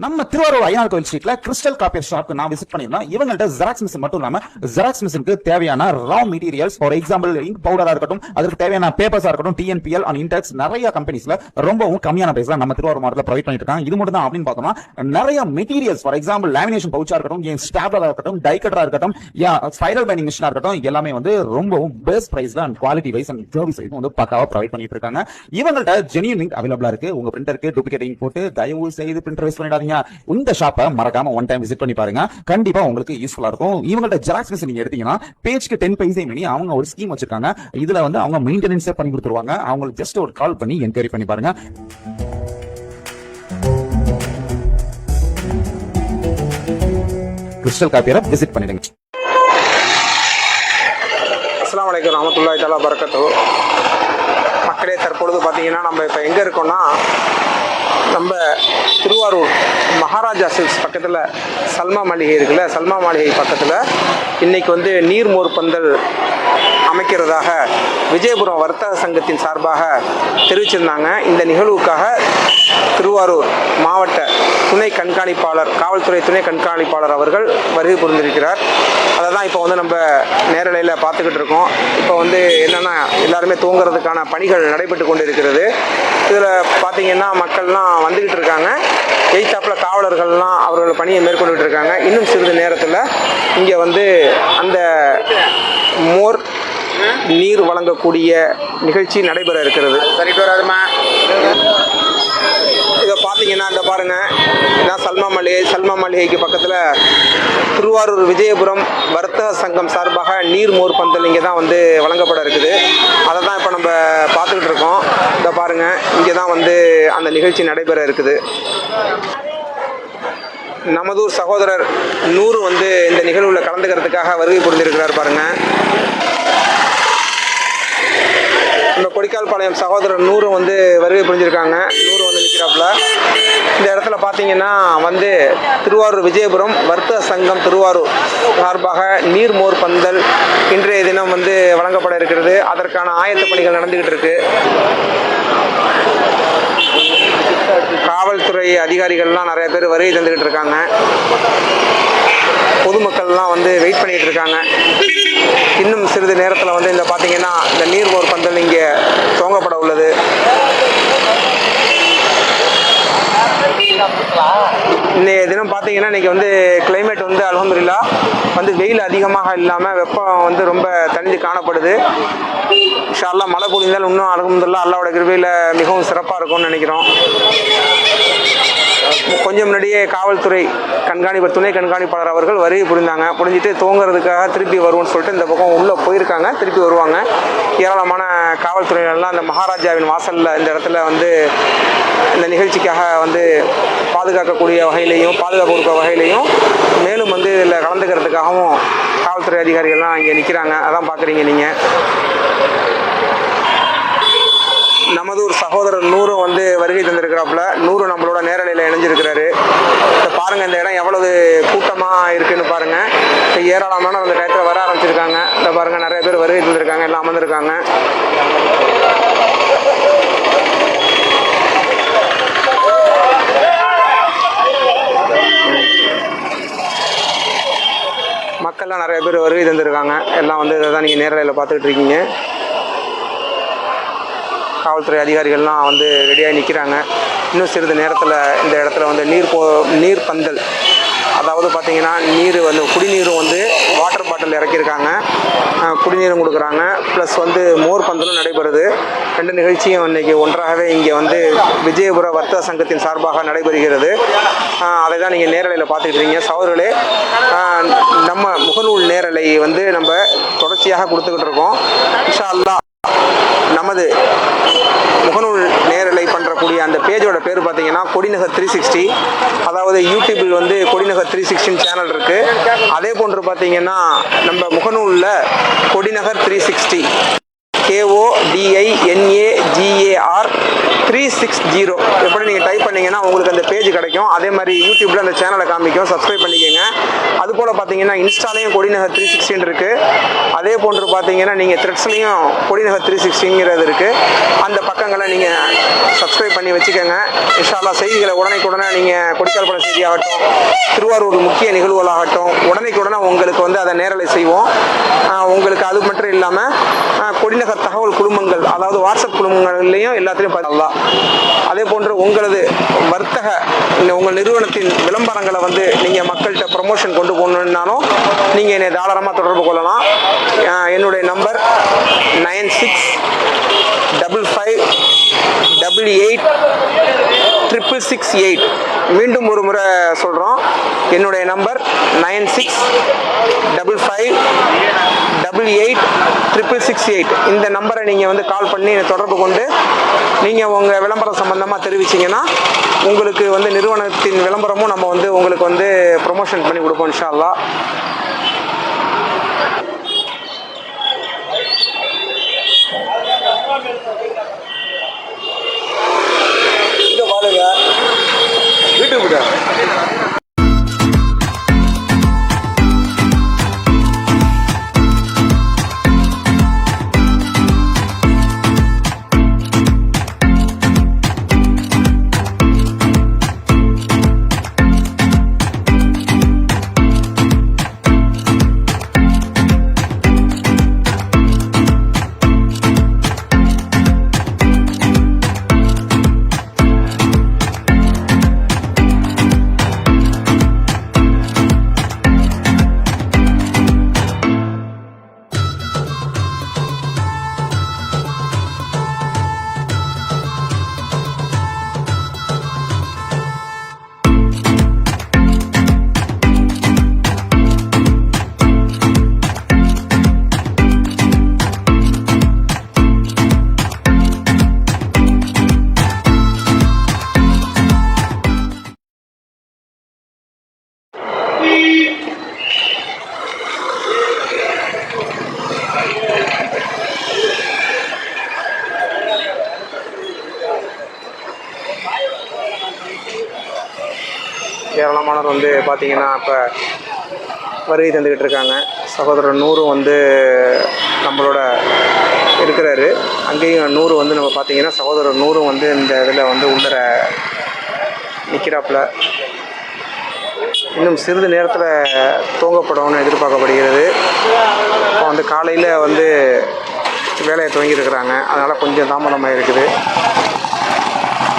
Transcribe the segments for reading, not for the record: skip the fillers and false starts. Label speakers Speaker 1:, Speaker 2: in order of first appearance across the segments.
Speaker 1: நம்ம திருவாரூர் ஐயனார் கோயில் ஸ்ட்ரீட்ல கிறிஸ்டல் காப்பியர் ஷாப்க்கு நான் விசிட் பண்ணிருந்தேன். இவங்கள்ட்ட ஜெராக்ஸ் மிஷின் மட்டும் இல்லாம ஜெராக்ஸ் மிஷினுக்கு தேவையான raw materials, for example ink பவுடரா இருக்கட்டும், அதுக்கு தேவையான பேப்பர்ஸா இருக்கட்டும், டிஎன்பிஎல் அண்ட் இன்டெக்ஸ் நிறைய கம்பெனிஸ்ல ரொம்பவும் கம்மியான பிரைஸ்ல நம்ம திருவாரூர் மாவட்டத்தில் ப்ரொவைட் பண்ணிட்டு இருக்காங்க. இது மட்டும் தான் அப்படின்னு பார்த்தோம்னா நிறைய மெட்டீரியல்ஸ், ஃபார் எக்ஸாம்பிள் லேமினேஷன் பவுச்சா இருக்கட்டும், ஸ்டாப்லரா இருக்கட்டும், டை கட்டரா இருக்கட்டும், ஸ்பைரல் பைண்டிங் மிஷினா இருக்கட்டும், எல்லாமே வந்து ரொம்பவும் பெஸ்ட் பிரைஸ்ல and quality wise and service wise வந்து பக்காவா ப்ரொவைட் பண்ணிட்டு இருக்காங்க. இவங்கள்ட்ட ஜெனியூன் இங்க் அவைலபிளா இருக்கு. உங்க பிரிண்டருக்கு டூப்ளிகேட் இங்க் போட்டு தயவு செய்து பிரிண்டர் வேஸ்ட் பண்ணிடாதீங்க. இந்த ஷாப்பை மறக்காம ஒன் டைம் விசிட் பண்ணி பாருங்க, கண்டிப்பா உங்களுக்கு யூஸ்ஃபுல்லா இருக்கும். இவங்கள்ட்ட ஜெராக்ஸ் மிஷின் நீங்க எடுத்தீங்கன்னா பேஜ்க்கு 10 பைசே மணி அவங்க ஒரு ஸ்கீம் வச்சிருக்காங்க. இதுல வந்து அவங்க மெயின்டெனன்ஸே பண்ணி கொடுத்துருவாங்க. அவங்களுக்கு ஜஸ்ட் ஒரு கால் பண்ணி என்கொயரி பண்ணி பாருங்க. கிறிஸ்டல் காப்பியரை விசிட் பண்ணிடுங்க.
Speaker 2: அஸ்ஸலாமு அலைக்கும் ரஹ்மத்துல்லாஹி தஆலா பரக்கத்துஹு. மக்களே, தற்பொழுது பார்த்தீங்கன்னா நம்ம இப்போ எங்கே இருக்கோம்னா, நம்ம திருவாரூர் மகாராஜா சில்க்ஸ் பக்கத்தில் சல்மா மாளிகை இருக்குல்ல, சல்மா மாளிகை பக்கத்தில் இன்றைக்கி வந்து நீர்மோர் பந்தல் அமைக்கிறதாக விஜயபுரம் வர்த்தக சங்கத்தின் சார்பாக தெரிவிச்சிருந்தாங்க. இந்த நிகழ்வுக்காக திருவாரூர் மாவட்ட துணை கண்காணிப்பாளர், காவல்துறை துணை கண்காணிப்பாளர் அவர்கள் வருகை புரிந்திருக்கிறார். அதை தான் இப்போ வந்து நம்ம நேரலையில் பார்த்துக்கிட்டு இருக்கோம். இப்போ வந்து என்னென்னா, எல்லாருமே தூங்குறதுக்கான பணிகள் நடைபெற்று கொண்டு இருக்கிறது. இதில் பார்த்தீங்கன்னா மக்கள்லாம் வந்துக்கிட்டு இருக்காங்க. எய்த்தாப்பில் காவலர்கள்லாம் அவர்கள் பணியை மேற்கொண்டுகிட்டு இருக்காங்க. இன்னும் சிறிது நேரத்தில் இங்கே வந்து அந்த மோர் நீர் வழங்கக்கூடிய நிகழ்ச்சி நடைபெற இருக்கிறது. சரிட்டு வராதுமா. இதை பார்த்தீங்கன்னா இந்த பாருங்கள், இதான் சல்மா மாளிகைக்கு பக்கத்தில் திருவாரூர் விஜயபுரம் வர்த்தக சங்கம் சார்பாக நீர் மோர் பந்தல் இங்கே தான் வந்து வழங்கப்பட இருக்குது. அதை தான் இப்போ நம்ம பார்த்துக்கிட்டு இருக்கோம். இதை பாருங்கள், இங்கே தான் வந்து அந்த நிகழ்ச்சி நடைபெற இருக்குது. நமதூர் சகோதரர் நூறு வந்து இந்த நிகழ்வில் கலந்துக்கிறதுக்காக வருகை புரிந்திருக்கிறார். பாருங்கள், நம்ம கொடிக்கால்பாளையம் சகோதரர் நூறு வந்து வருகை புரிஞ்சிருக்காங்க. நூறு வந்து நிற்கிறாப்புல. இந்த இடத்துல பார்த்தீங்கன்னா வந்து திருவாரூர் விஜயபுரம் வர்த்தக சங்கம் திருவாரூர் சார்பாக நீர்மோர் பந்தல் இன்றைய தினம் வந்து வழங்கப்பட இருக்கிறது. அதற்கான ஆயத்த பணிகள் நடந்துகிட்டு இருக்கு. காவல்துறை அதிகாரிகள்லாம் நிறைய பேர் வருகை தந்துக்கிட்டு இருக்காங்க. பொதுமக்கள்லாம் வந்து வெயிட் பண்ணிட்டு இருக்காங்க. இன்னும் சிறிது நேரத்தில் வந்து இந்த பார்த்தீங்கன்னா இந்த நீர்மோர் பந்தல் இங்கே துவங்கப்பட உள்ளது. இன்னைய தினம் பார்த்தீங்கன்னா இன்றைக்கி வந்து கிளைமேட் வந்து அல்ஹம்துலில்லாஹ் வந்து வெயில் அதிகமாக இல்லாமல் வெப்பம் வந்து ரொம்ப தணிந்து காணப்படுது. இன்ஷா அல்லாஹ் மழை பொழிந்தால் இன்னும் அல்ஹம்துலில்லாஹ் அல்லாஹ்வோட கிருபையில் மிகவும் சிறப்பாக இருக்கும்னு நினைக்கிறோம். கொஞ்சம் முன்னாடியே காவல்துறை துணை கண்காணிப்பாளர் அவர்கள் வருகை புரிஞ்சிட்டு தூங்குறதுக்காக திருப்பி வருவோம்னு சொல்லிட்டு இந்த பக்கம் உள்ளே போயிருக்காங்க. திருப்பி வருவாங்க. ஏராளமான காவல்துறையினர்லாம் இந்த மகாராஜாவின் வாசலில் இந்த இடத்துல வந்து இந்த நிகழ்ச்சிக்காக வந்து பாதுகாக்கக்கூடிய வகையிலையும் பாதுகாப்பு கொடுக்க வகையிலையும் மேலும் வந்து இதில் கலந்துக்கிறதுக்காகவும் காவல்துறை அதிகாரிகள்லாம் இங்கே நிற்கிறாங்க. அதான் பார்க்குறீங்க நீங்கள். நமதூர் சகோதரர் நூறு வந்து வருகை தந்திருக்கிறாப்புல. நூறு நம்மளோட நேரலையில் இணைஞ்சிருக்கிறாரு. இப்போ பாருங்கள், இந்த இடம் எவ்வளவு கூட்டமாக இருக்குன்னு பாருங்கள். இப்போ ஏராளமான அந்த டயத்தில் வர ஆரம்பிச்சிருக்காங்க. இப்போ பாருங்கள், நிறைய பேர் வருகை தந்திருக்காங்க, எல்லாம் அமர்ந்திருக்காங்க. மக்கள்லாம் நிறைய பேர் வருகை தந்திருக்காங்க. எல்லாம் வந்து இதை தான் நீங்கள் நேரலையில் பார்த்துக்கிட்டு இருக்கீங்க. காவல்துறை அதிகாரிகள்லாம் வந்து ரெடியாக நிற்கிறாங்க. இன்னும் சிறிது நேரத்தில் இந்த இடத்துல வந்து நீர் பந்தல், அதாவது பார்த்தீங்கன்னா நீர் வந்து குடிநீரும் வந்து வாட்டர் பாட்டில் இறக்கியிருக்காங்க. குடிநீரும் கொடுக்குறாங்க. ப்ளஸ் வந்து மோர் பந்தலும் நடைபெறுது. ரெண்டு நிகழ்ச்சியும் இன்றைக்கி ஒன்றாகவே இங்கே வந்து விஜயபுர வர்த்தக சங்கத்தின் சார்பாக நடைபெறுகிறது. அதை தான் நீங்கள் நேரலையில் பார்த்துக்கிட்டு இருக்கீங்க. சகோதரர்களே, நம்ம முகநூல் நேரலை வந்து நம்ம தொடர்ச்சியாக கொடுத்துக்கிட்டு இருக்கோம். இன்ஷா அல்லாஹ் நமது முகநூல் நேரலை பண்ணுறக்கூடிய அந்த பேஜோட பேர் பார்த்தீங்கன்னா கொடிநகர் 360. அதாவது யூடியூபில் வந்து கொடிநகர் 360 சேனல் இருக்குது. அதே போன்று பார்த்தீங்கன்னா நம்ம முகநூலில் கொடிநகர் 360 KODINAGAR 360 எப்படி நீங்கள் டைப் பண்ணீங்கன்னா உங்களுக்கு அந்த பேஜ் கிடைக்கும். அதே மாதிரி யூடியூப்பில் அந்த சேனலை காமிக்கும், சப்ஸ்கிரைப் பண்ணிக்கோங்க. அது போல் பார்த்தீங்கன்னா இன்ஸ்டாலையும் கொடிநகர் 360 இருக்குது. அதே போன்று பார்த்தீங்கன்னா நீங்கள் த்ரெட்ஸ்லையும் கொடிநகர் 360ங்கிறது இருக்குது. அந்த பக்கங்களை நீங்கள் சப்ஸ்கிரைப் பண்ணி வச்சுக்கோங்க. இன்ஷா அல்லாஹ் செய்திகளை உடனே நீங்கள் கொடிக்கால்பட செய்தியாகட்டும், திருவாரூர் முக்கிய நிகழ்வுகளாகட்டும் உடனே உங்களுக்கு வந்து அதை நேரலை செய்வோம். உங்களுக்கு அது மட்டும் இல்லாமல் கொடிநகர் தகவல் குழுமங்கள், அதாவது வாட்ஸ்அப் குழுமங்கள்லையும் எல்லாத்துலேயும் பார்க்கலாம். அதே போன்று உங்களது வர்த்தக உங்கள் நிறுவனத்தின் விளம்பரங்களை வந்து நீங்கள் மக்கள்கிட்ட ப்ரமோஷன் கொண்டு போகணுன்னாலும் நீங்கள் என்னை தாராளமாக தொடர்பு கொள்ளலாம். என்னுடைய நம்பர் 9655886668. மீண்டும் ஒரு முறை சொல்கிறோம், என்னுடைய நம்பர் 9655886668. இந்த நம்பரை நீங்கள் வந்து கால் பண்ணி தொடர்பு கொண்டு நீங்கள் உங்கள் விளம்பரம் சம்பந்தமாக தெரிவிச்சிங்கன்னா உங்களுக்கு வந்து நிறுவனத்தின் விளம்பரமும் நம்ம வந்து உங்களுக்கு வந்து ப்ரொமோஷன் பண்ணி கொடுப்போம் இன்ஷா அல்லாஹ். வீட்டுக்கு விட ஏராளமானவர் வந்து பார்த்தீங்கன்னா இப்போ வருகை தந்துக்கிட்டு இருக்காங்க. சகோதரர் நூறும் வந்து நம்மளோட இருக்கிறாரு. அங்கேயும் நூறு வந்து நம்ம பார்த்தீங்கன்னா சகோதரர் நூறும் வந்து இந்த இதில் வந்து உள்ளர நிற்கிறாப்புல. இன்னும் சிறிது நேரத்தில் துவங்கப்படும்னு எதிர்பார்க்கப்படுகிறது. இப்போ வந்து காலையில் வந்து வேலையை துவங்கியிருக்கிறாங்க, அதனால் கொஞ்சம் தாமதமாக இருக்குது.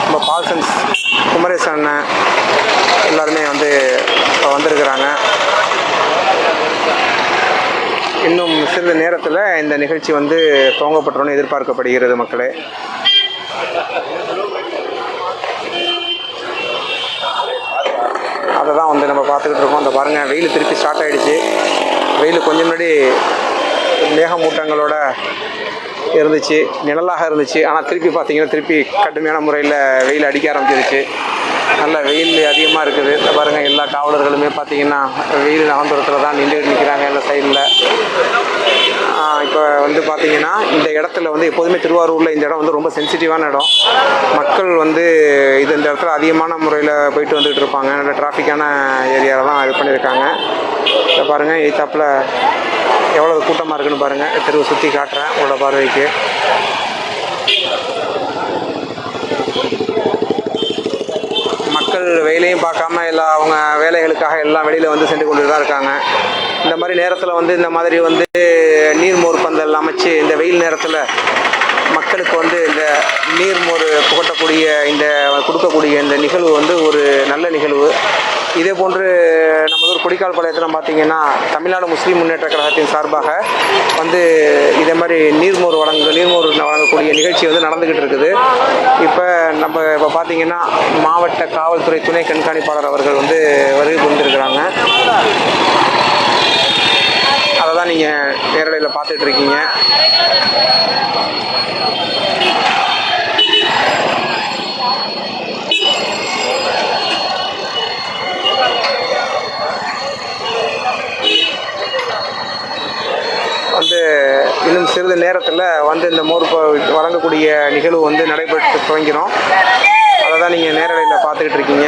Speaker 2: நம்ம பால்சன்ஸ் குமரேசன் அண்ணன் எல்லாருமே வந்து இப்போ வந்திருக்கிறாங்க. இன்னும் சிறிது நேரத்தில் இந்த நிகழ்ச்சி வந்து துவங்கப்பட்டோன்னு எதிர்பார்க்கப்படுகிறது மக்களே. அதை தான் வந்து நம்ம பார்த்துக்கிட்டு இருக்கோம். அந்த பாருங்கள், வெயில் திருப்பி ஸ்டார்ட் ஆகிடுச்சு. வெயில் கொஞ்சம் முன்னாடி மேகமூட்டங்களோட இருந்துச்சு, நிழலாக இருந்துச்சு. ஆனால் திருப்பி பார்த்தீங்கன்னா திருப்பி கடுமையான முறையில் வெயில் அடிக்க ஆரம்பிச்சிருச்சு. நல்ல வெயில் அதிகமாக இருக்குது. பாருங்கள், எல்லா காவலர்களுமே பார்த்தீங்கன்னா வெயில் ஆந்தரத்தில் தான் நிற்கிறாங்க எல்லா சைடில். இப்போ வந்து பார்த்தீங்கன்னா இந்த இடத்துல வந்து எப்போதுமே திருவாரூரில் இந்த இடம் வந்து ரொம்ப சென்சிட்டிவான இடம். மக்கள் வந்து இந்த இடத்துல அதிகமான முறையில் போயிட்டு வந்துகிட்டு இருப்பாங்க. நல்ல டிராஃபிக்கான ஏரியாவில் தான் இது பண்ணியிருக்காங்க. இப்போ பாருங்கள், எய்த்தாப்பில் எவ்வளோ கூட்டமாக இருக்குன்னு பாருங்கள். தெருவை சுற்றி காட்டுறேன் உங்களோட பார்வைக்கு. மக்கள் வெயிலையும் பார்க்காம அவங்க வேலைகளுக்காக எல்லாம் வெளியில் வந்து சென்று கொண்டு தான் இருக்காங்க. இந்த மாதிரி நேரத்தில் வந்து இந்த மாதிரி வந்து நீர்மோர் பந்தல் அமைச்சு இந்த வெயில் நேரத்தில் மக்களுக்கு வந்து இந்த நீர்மோர் புகட்டக்கூடிய இந்த கொடுக்கக்கூடிய இந்த நிகழ்வு வந்து ஒரு நல்ல நிகழ்வு. இதே போன்று நமது ஒரு கொடிக்கால்பாளையத்தில் பார்த்தீங்கன்னா தமிழ்நாடு முஸ்லீம் முன்னேற்ற கழகத்தின் சார்பாக வந்து இதே மாதிரி நீர்மோர் வழங்கக்கூடிய நிகழ்ச்சி வந்து நடந்துக்கிட்டு இருக்குது. இப்போ பார்த்தீங்கன்னா மாவட்ட காவல்துறை துணை கண்காணிப்பாளர் அவர்கள் வந்து வருகை புரிந்திருக்கிறாங்க. அதை தான் நீங்கள் நேரலையில் பார்த்துட்டு இருக்கீங்க. வந்து இன்னும் சிறிது நேரத்தில் வந்து இந்த மோர் வழங்கக்கூடிய நிகழ்வு வந்து நடைபெற்று துவங்கிறோம். அதை தான் நீங்கள் நேரலையில் பார்த்துக்கிட்டு இருக்கீங்க.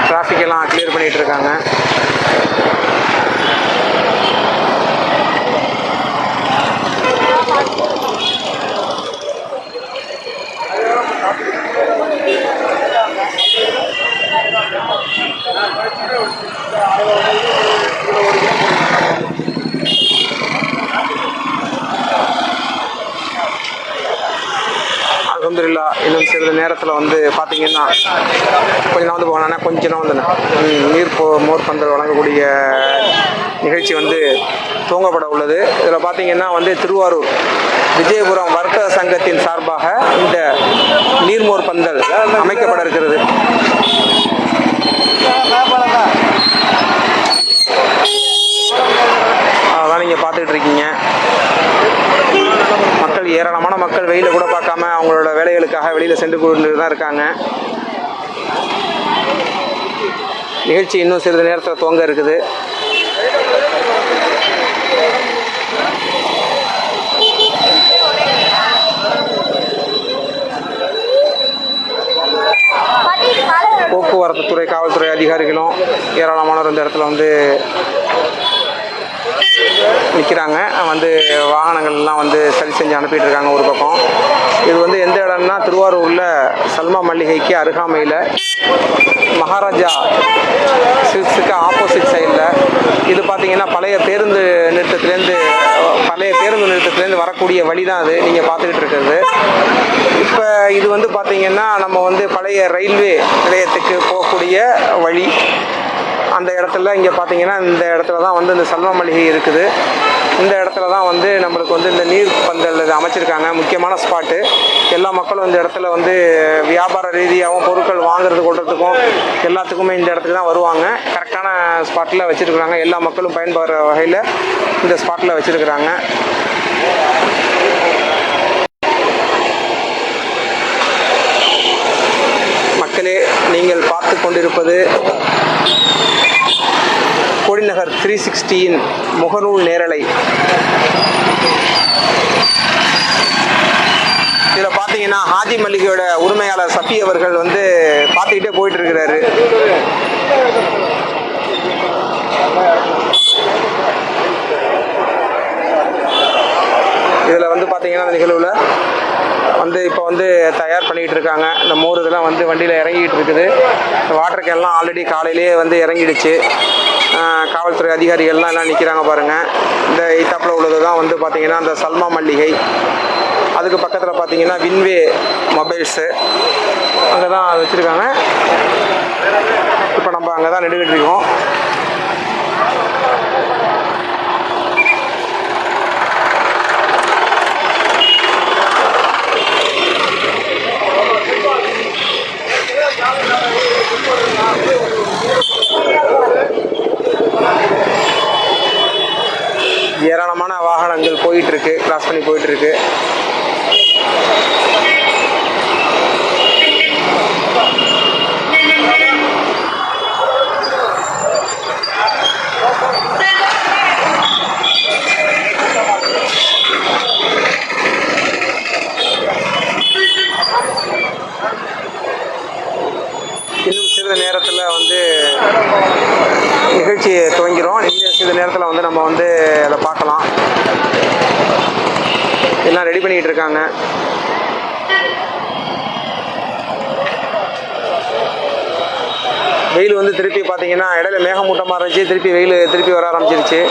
Speaker 2: டிராஃபிக் எல்லாம் கிளியர் பண்ணிட்டு இருக்காங்க. அல்ஹம்துலில்லா, இன்னும் சிறிது நேரத்தில் வந்து பார்த்தீங்கன்னா கொஞ்ச நாள் வந்து போனானே கொஞ்ச நாள் வந்து மோர் பந்தல் வழங்கக்கூடிய நிகழ்ச்சி வந்து துவங்கப்பட உள்ளது. இதில் பார்த்தீங்கன்னா வந்து திருவாரூர் விஜயபுரம் வர்த்தக சங்கத்தின் சார்பாக இந்த நீர்மோர் பந்தல் அமைக்கப்பட இருக்கிறது. அதான் நீங்கள் பார்த்துக்கிட்டு இருக்கீங்க. மக்கள் ஏராளமான மக்கள் வெயில கூட பார்க்காம அவங்களோட வேலைகளுக்காக வெளியில் சென்று கொண்டு தான் இருக்காங்க. நிகழ்ச்சி இன்னும் சிறிது நேரத்தில் துவங்க இருக்குது. போக்குவரத்து துறை காவல்துறை அதிகாரிகளும் ஏராளமானவர் இந்த இடத்துல வந்து நிற்கிறாங்க. வந்து வாகனங்கள்லாம் வந்து சரி செஞ்சு அனுப்பிட்டு இருக்காங்க ஒரு பக்கம். இது வந்து எந்த இடம்னா திருவாரூரில் சல்மா மல்லிகைக்கு அருகாமையில் மகாராஜா சில்க்ஸுக்கு ஆப்போசிட் சைடில். இது பார்த்தீங்கன்னா பழைய பேருந்து நிறுத்தத்துலேருந்து வரக்கூடிய வழி தான் அது நீங்கள் பார்த்துக்கிட்டு இருக்கிறது. இப்போ இது வந்து பார்த்தீங்கன்னா நம்ம வந்து பழைய ரயில்வே நிலையத்துக்கு போகக்கூடிய வழி. அந்த இடத்துல இங்கே பார்த்தீங்கன்னா இந்த இடத்துல தான் வந்து இந்த சல்மா மளிகை இருக்குது. இந்த இடத்துல தான் வந்து நம்மளுக்கு வந்து இந்த நீர் பந்தல் அமைச்சிருக்காங்க. முக்கியமான ஸ்பாட்டு. எல்லா மக்களும் இந்த இடத்துல வந்து வியாபார ரீதியாகவும் பொருட்கள் வாங்குறது கொள்றதுக்கும் எல்லாத்துக்குமே இந்த இடத்துக்கு தான் வருவாங்க. கரெக்டான ஸ்பாட்டில் வச்சுருக்குறாங்க. எல்லா மக்களும் பயன்படுற வகையில் இந்த ஸ்பாட்டில் வச்சுருக்குறாங்க. மக்களே, நீங்கள் பார்த்து கொண்டிருப்பது கோடிநகர் 360 முகநூல் நேரலை. இதில் பார்த்தீங்கன்னா ஹாஜி மல்லிகையோட உரிமையாளர் சஃபி அவர்கள் வந்து பார்த்துக்கிட்டே போயிட்டு இருக்கிறாரு. இதில் வந்து பார்த்தீங்கன்னா அந்த நிகழ்வில் வந்து இப்போ வந்து தயார் பண்ணிகிட்டு இருக்காங்க. இந்த மோர் இதெல்லாம் வந்து வண்டியில் இறங்கிட்டு இருக்குது. வாட்டர் கேன்லாம் ஆல்ரெடி காலையிலேயே வந்து இறங்கிடுச்சு. காவல்துறை அதிகாரிகள்லாம் எல்லாம் நிற்கிறாங்க பாருங்கள். இந்த ஈத்தாப்பில் உள்ளது தான் வந்து பார்த்திங்கன்னா அந்த சல்மா மல்லிகை. அதுக்கு பக்கத்தில் பார்த்தீங்கன்னா வின்வே மொபைல்ஸு அங்கே தான் வச்சுருக்காங்க. இப்போ நம்ம அங்கே தான் நின்றுக்கிட்டு இருக்கோம். ஏராளமான வாகனங்கள் போயிட்டுருக்கு, கிராஸ் பண்ணி போயிட்டுருக்கு. இன்னும் சிறிது நேரத்தில் வந்து நிகழ்ச்சி துவங்கிறோம். சிறிது நேரத்தில் வந்து நம்ம வந்து அதை பார்க்கலாம். எல்லாம் ரெடி பண்ணிக்கிட்டு இருக்காங்க. வெயில் வந்து திருப்பி பார்த்தீங்கன்னா இடையில மேகமூட்டமாக இருந்துச்சு, திருப்பி வெயில் திருப்பி வர ஆரம்பிச்சிருச்சு.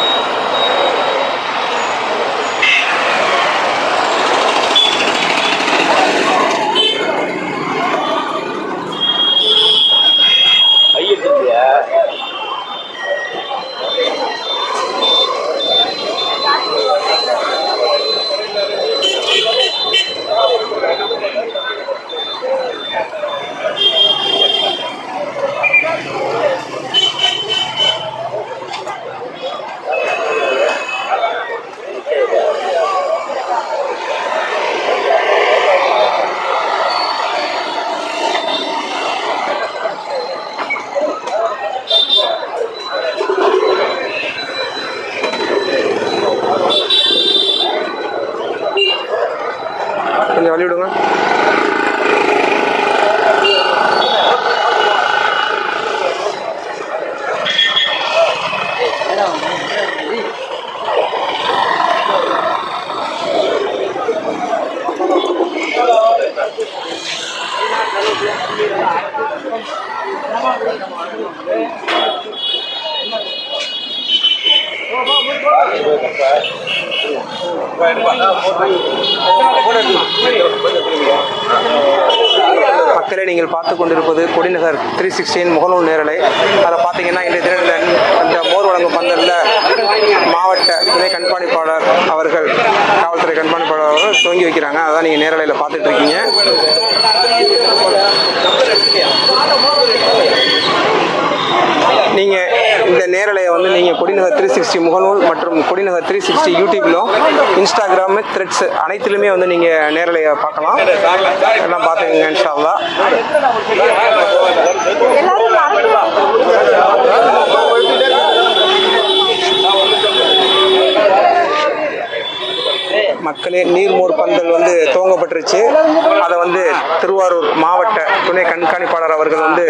Speaker 2: மக்களை நீங்கள் பார்த்து கொண்டிருப்பது கொடிநகர் 316 முகநூல் நேரலை. அதில் பார்த்தீங்கன்னா இன்றைய தினத்தில் அந்த மோர் வழங்கும் பந்தலில் மாவட்ட துணை கண்காணிப்பாளர் அவர்கள், காவல்துறை கண்காணிப்பாளர் அவர்கள் துவங்கி வைக்கிறாங்க. அதான் நீங்கள் நேரலையில் பார்த்துட்டு இருக்கீங்க. நீங்கள் இந்த நேரலையை வந்து நீங்கள் கொடிநகர் 360 முகநூல் மற்றும் கொடிநகர் 360 யூடியூப்லும், இன்ஸ்டாகிராமு, த்ரெட்ஸ் அனைத்திலுமே வந்து நீங்கள் நேரலையை பார்க்கலாம். எல்லாம் பார்த்துக்கோங்க இன்ஷா அல்லாஹ். மக்களே, நீர்மோர் பந்தல் வந்து துவங்கப்பட்டுருச்சு. அதை வந்து திருவாரூர் மாவட்ட துணை கண்காணிப்பாளர் அவர்கள் வந்து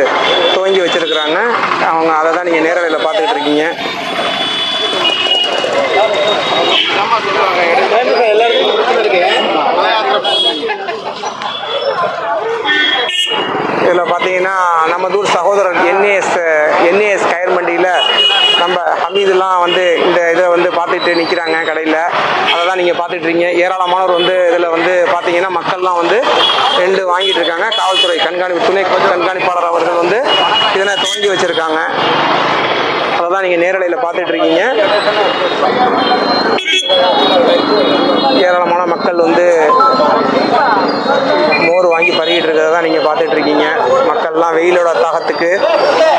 Speaker 2: துவங்கி வச்சிருக்கிறாங்க. அவங்க அதை தான் நீங்கள் நேரலையில் பார்த்துக்கிட்டு இருக்கீங்க. இதில் பார்த்தீங்கன்னா நமதூர் சகோதரர் என்ஏஎஸ் கயர் மண்டியில் நம்ம ஹமீதுலாம் வந்து இந்த இதை வந்து பார்த்துட்டு நிற்கிறாங்க கடையில். அதை தான் நீங்கள் பார்த்துட்டு இருக்கீங்க. ஏராளமானவர் வந்து இதில் வந்து பார்த்தீங்கன்னா மக்கள்லாம் வந்து 2 வாங்கிட்டு இருக்காங்க. காவல்துறை துணை கண்காணிப்பாளர் அவர்கள் வந்து இதனை துவங்கி வச்சுருக்காங்க. அதை தான் நீங்கள் நேரலையில் பார்த்துட்டு இருக்கீங்க. ஏராளமான மக்கள் வந்து மோர் வாங்கி பருகிட்டு இருக்கிறத தான் நீங்கள் பார்த்துட்டு இருக்கீங்க. மக்கள்லாம் வெயிலோட தாகத்துக்கு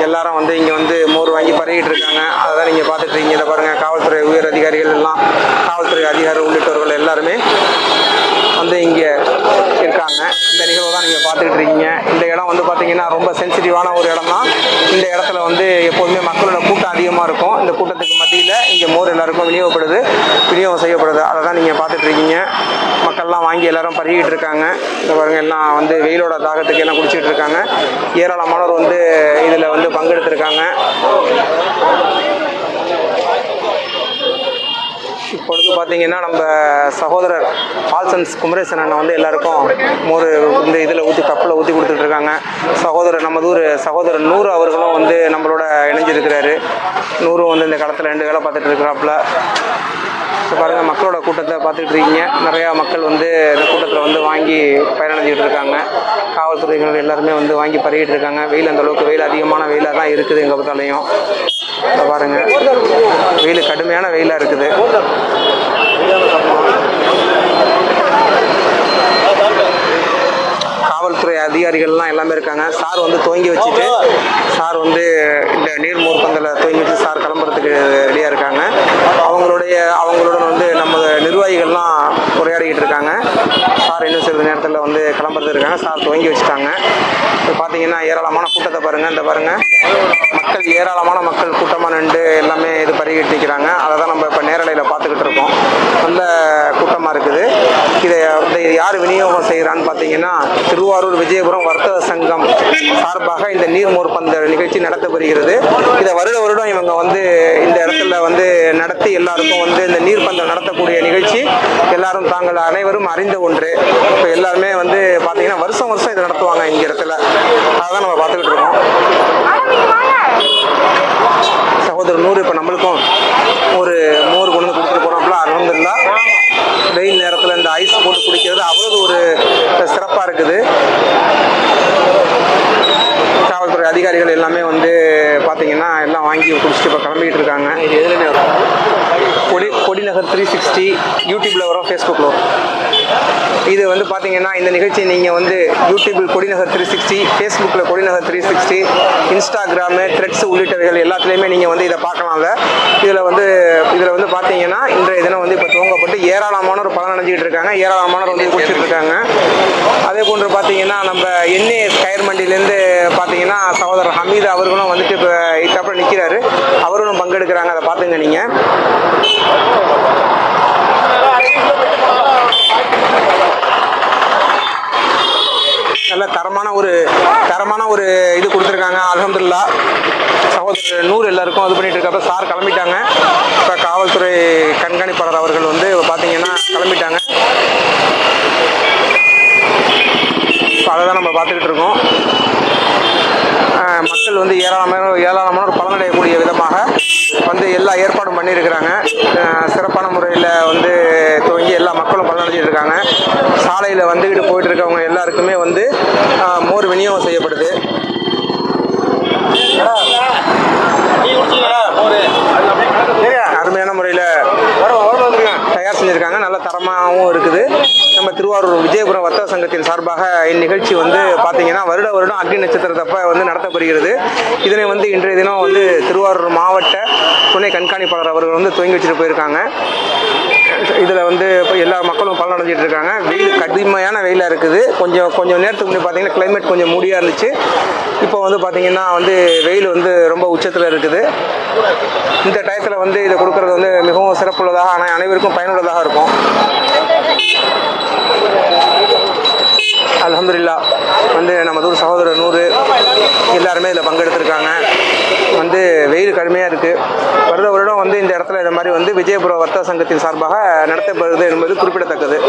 Speaker 2: எல்லாரும் வந்து இங்கே வந்து மோர் வாங்கி பருகிட்டு இருக்காங்க. அதை தான் நீங்கள் பார்த்துட்டு இருக்கீங்க. இதை பாருங்கள், காவல்துறை உயர் அதிகாரிகள் எல்லாம், காவல்துறை அதிகாரிகள் உள்ளிட்டவர்கள் எல்லாருமே வந்து இங்கே இருக்காங்க. இந்த நிகழ்வு தான் நீங்கள் பார்த்துக்கிட்டு இருக்கீங்க. இந்த இடம் வந்து பார்த்தீங்கன்னா ரொம்ப சென்சிட்டிவான ஒரு இடம் தான். இந்த இடத்துல வந்து எப்போதுமே மக்களோட கூட்டம் அதிகமாக இருக்கும். இந்த கூட்டத்துக்கு மத்தியில் இங்கே மோர் எல்லாருக்கும் விநியோகம் செய்யப்படுது. அதை தான் நீங்கள் பார்த்துட்டு இருக்கீங்க. மக்கள்லாம் வாங்கி எல்லாரும் பருகிட்டு இருக்காங்க. இந்த பாருங்க, எல்லாம் வந்து வெயிலோட தாகத்துக்கு எல்லாம் குடிச்சிட்டு இருக்காங்க. ஏராளமானவர் வந்து இதில் வந்து பங்கெடுத்திருக்காங்க. இப்பொழுது பார்த்தீங்கன்னா நம்ம சகோதரர் பால்சன்ஸ் குமரேசன் அண்ணன் வந்து எல்லாருக்கும் மோர் இந்த இதில் கப்பில் ஊற்றி கொடுத்துட்டு இருக்காங்க. சகோதரர் நூறு அவர்களும் வந்து நம்மளோட இணைஞ்சிருக்கிறாரு. நூறு வந்து இந்த களத்தில் 2 வேலை பார்த்துட்டு இருக்கிறாப்புல. இப்போ பாருங்கள், மக்களோட கூட்டத்தை பார்த்துட்டு இருக்கீங்க. நிறையா மக்கள் வந்து இந்த கூட்டத்தில் வந்து வாங்கி பயனடைஞ்சிக்கிட்டு இருக்காங்க. காவல்துறையினர் எல்லாருமே வந்து வாங்கி பருகிட்டு இருக்காங்க. வெயில் அந்தளவுக்கு அதிகமான வெயிலாக தான் இருக்குது எங்கள் பார்த்தாலையும். இப்போ பாருங்கள், வெயில் கடுமையான வெயிலாக இருக்குது. காவல்துறை அதிகாரிகள்லாம் எல்லாமே இருக்காங்க. சார் வந்து துவங்கி வச்சுட்டு சார் வந்து இந்த நீர்மோர் பந்தலை துவங்கி வச்சு சார் கிளம்புறதுக்கு ரெடியாக இருக்காங்க. அவங்களுடன் வந்து நம்ம நிர்வாகிகள்லாம் உரையாடிக்கிட்டு இருக்காங்க. சார் இன்னும் சிறிது நேரத்தில் வந்து கிளம்புறது இருக்காங்க. சார் துவங்கி வச்சுட்டாங்க. இப்போ பார்த்தீங்கன்னா ஏராளமான கூட்டத்தை பாருங்கள். இந்த பாருங்கள், ஏராளமான மக்கள் கூட்டமாக நின்று எல்லாமே இது பருகிட்டு நிற்கிறாங்க. அதை தான் நம்ம இப்போ நேரலையில் பார்த்துக்கிட்டு இருக்கோம். நல்ல கூட்டமாக இருக்குது. இதை யார் விநியோகம் செய்கிறான்னு பார்த்தீங்கன்னா, திருவாரூர் விஜயபுரம் வர்த்தக சங்கம் சார்பாக இந்த நீர்மோர் பந்தல் நிகழ்ச்சி நடத்தப்படுகிறது. இதை வருடம் இவங்க வந்து இந்த இடத்துல வந்து நடத்தி எல்லாருக்கும் வந்து இந்த நீர் பந்தல் நடத்தக்கூடிய நிகழ்ச்சி எல்லாரும் தாங்கள் அனைவரும் அறிந்த ஒன்று. இப்போ எல்லாருமே வந்து பார்த்தீங்கன்னா வருஷம் இதை நடத்துவாங்க இங்கே இடத்துல. அதான் நம்ம பார்த்துக்கிட்டு இருக்கோம். சகோதரர் நூறு இப்போ நம்மளுக்கும் ஒரு மோர் கொண்டு வந்து கொடுத்துட்டு போகிறோம்ல. அல்ஹம்துலில்லாஹ், வெயில் நேரத்தில் இந்த ஐஸ் போட்டு குடிக்கிறது அவ்வளவு ஒரு சிறப்பாக இருக்குது. காவல்துறை அதிகாரிகள் எல்லாமே வந்து பார்த்தீங்கன்னா எல்லாம் வாங்கி குடிச்சிட்டு இப்போ கிளம்பிக்கிட்டு இருக்காங்க. இது எதுலையுமே கொடிநகர் 360 யூடியூப்பில் வரும், ஃபேஸ்புக்கில் வரும். இது வந்து பார்த்தீங்கன்னா இந்த நிகழ்ச்சி நீங்கள் வந்து யூடியூப்பில் கொடிநகர் 360, ஃபேஸ்புக்கில் கொடிநகர் 360, இன்ஸ்டாகிராமு, த்ரெட்ஸ் உள்ளிட்டவைகள் எல்லாத்துலேயுமே நீங்கள் வந்து இதை பார்க்கலாம்ல. இதில் வந்து பார்த்தீங்கன்னா இன்றைய தினம் வந்து இப்போ துவங்கப்பட்டு ஏராளமானவர் பலனடைஞ்சிக்கிட்டு இருக்காங்க. ஏராளமானவர் வந்து குடிச்சிட்டு இருக்காங்க. அதே போன்று பார்த்தீங்கன்னா நம்ம என்ஏஎஸ் கயர் மண்டியிலேருந்து பார்த்தீங்கன்னா சகோதரர் ஹமீது அவர்களும் வந்துட்டு இப்போ இத்தப்ப நிற்கிறாரு. அவர்களும் பங்கெடுக்கிறாங்க. அதை பார்த்துங்க நீங்கள். நல்ல தரமான ஒரு இது கொடுத்துருக்காங்க. அல்ஹம்துலில்லாஹ், சகோதரர் நூறு எல்லாருக்கும் இது பண்ணிட்டு இருக்கப்ப சார் கிளம்பிட்டாங்க. இப்போ காவல்துறை கண்காணிப்பாளர் அவர்கள் வந்து பார்த்தீங்கன்னா கிளம்பிட்டாங்க. ஸோ அதை தான் நம்ம பார்த்துக்கிட்டு இருக்கோம். மக்கள் வந்து ஏராளமான ஒரு பலனடையக்கூடிய விதமாக வந்து எல்லா ஏற்பாடும் பண்ணியிருக்கிறாங்க. சிறப்பான முறையில் வந்து துவங்கி எல்லா மக்களும் பலனடைஞ்சிட்டு இருக்காங்க. சாலையில் வந்துக்கிட்டு போயிட்டு இருக்கவங்க எல்லாருக்குமே வந்து மோர் விநியோகம் செய்யப்படுது. அருமையான முறையில் தயார் செஞ்சுருக்காங்க. நல்ல தரமாகவும் இருக்குது. நம்ம திருவாரூர் விஜயபுரம் வர்த்தக சங்கத்தின் சார்பாக இந்நிகழ்ச்சி வந்து பார்த்தீங்கன்னா வருடம் அக்னி நட்சத்திரத்தப்ப வந்து நடத்தப்படுகிறது. இதனை வந்து இன்றைய தினம் வந்து திருவாரூர் மாவட்ட துணை கண்காணிப்பாளர் அவர்கள் வந்து துவங்கி வச்சுட்டு போயிருக்காங்க. இதில் வந்து இப்போ எல்லா மக்களும் பலனடைஞ்சிட்டு இருக்காங்க. வெயில் கடுமையான வெயிலாக இருக்குது. கொஞ்சம் நேரத்துக்கு முன்னாடி பார்த்தீங்கன்னா கிளைமேட் கொஞ்சம் மூடியாக இருந்துச்சு. இப்போ வந்து பார்த்தீங்கன்னா வந்து வெயில் வந்து ரொம்ப உச்சத்தில் இருக்குது. இந்த டயத்தில் வந்து இதை கொடுக்கறது வந்து மிகவும் சிறப்புள்ளதாக, ஆனால் அனைவருக்கும் பயனுள்ளதாக இருக்கும். அல்ஹம்துலில்லாஹ் வந்து நமது ஒரு சகோதரர் நூறு எல்லாருமே இதில் பங்கெடுத்திருக்காங்க. வந்து வெயில் கடுமையாக இருக்குது. வருடம் வந்து இந்த இடத்துல இந்த மாதிரி வந்து விஜயபுரம் வர்த்தக சங்கத்தின் சார்பாக நடத்தப்படுது என்பது குறிப்பிடத்தக்கது.